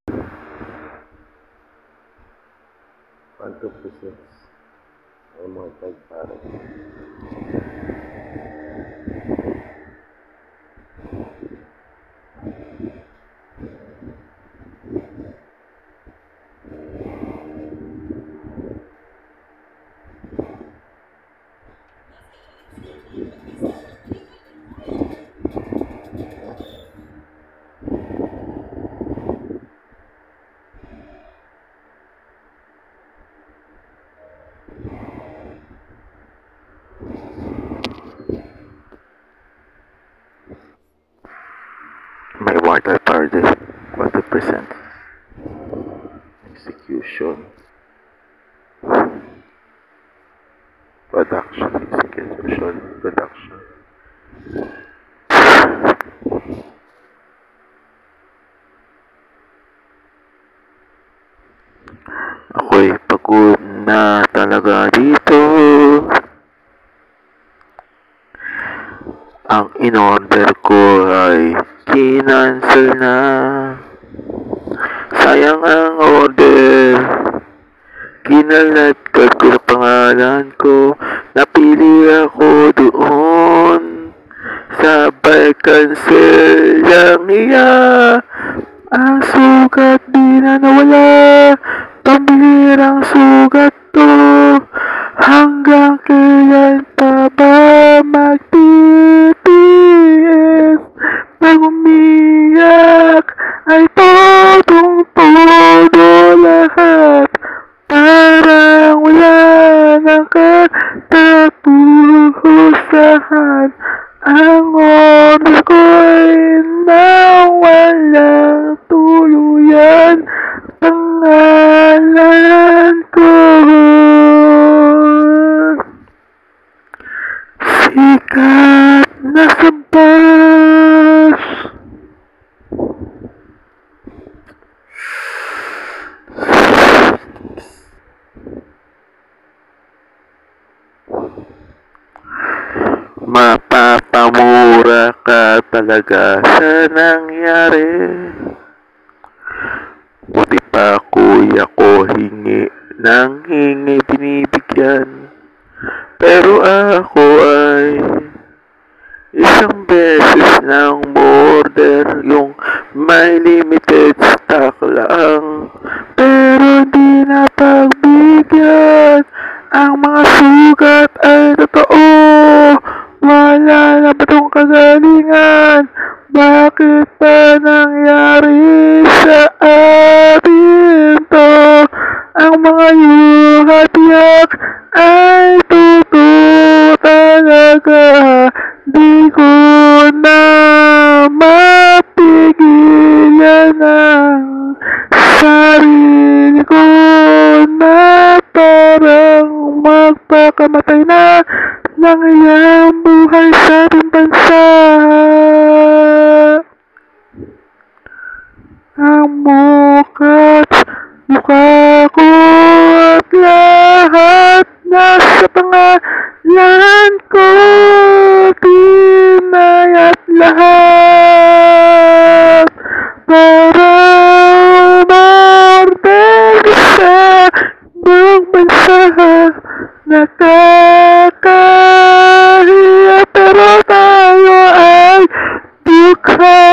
1, 2 pieces. Ay mga tag pare. May water party. 40%. Execution. Production. Execution. Production. Ako'y pagod na talaga dito. Ang in-order ko ay kinancel na. Sayang ang order. Kinalat ko sa pangalan ko. Napili ako doon. Sabay cancel lang niya. Ang sugat di na nawala. Pambihirang sugat to. Hanggang kailan pa ba magtitiis? Pag umiyak ay todong-todo lahat. Parang wala nang katapusan. Ang oras ko'y nawalang tuluyan. Pangalan ko sikat na sa bus. Mapapamura ka talaga sa nangyari. Buti pa kuya ko hingi nang hingi binibigyan. Pero ako ay isang beses nang order yung may limited stock lang. Pero di na pagbigyan. Ang mga sugat ay totoo. Wala na ba itong kagalingan? Bakit ba nangyari sa atin to? Ang mga yuhat-yak ay totoo talaga. Di ko na mapigilan ang sarili ko na parang magpakamatay na ng iyang buhay sa ating bansa. Ang mukha ko at lahat nasa pangalan ko. Tinayat lahat para umorder sa buong bansa. Nakakahiya pero tayo ay dukha.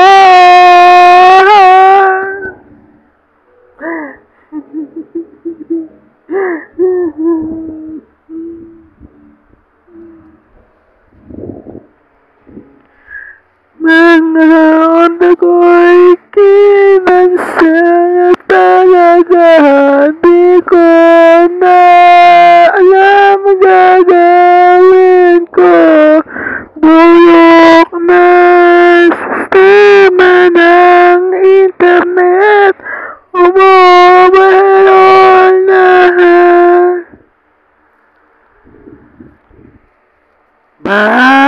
Mga onda ko'y kinansel talaga. Di ko na alam ang gagawin ko. Bulok na sistema ng internet. Umobelo lahat. Bye.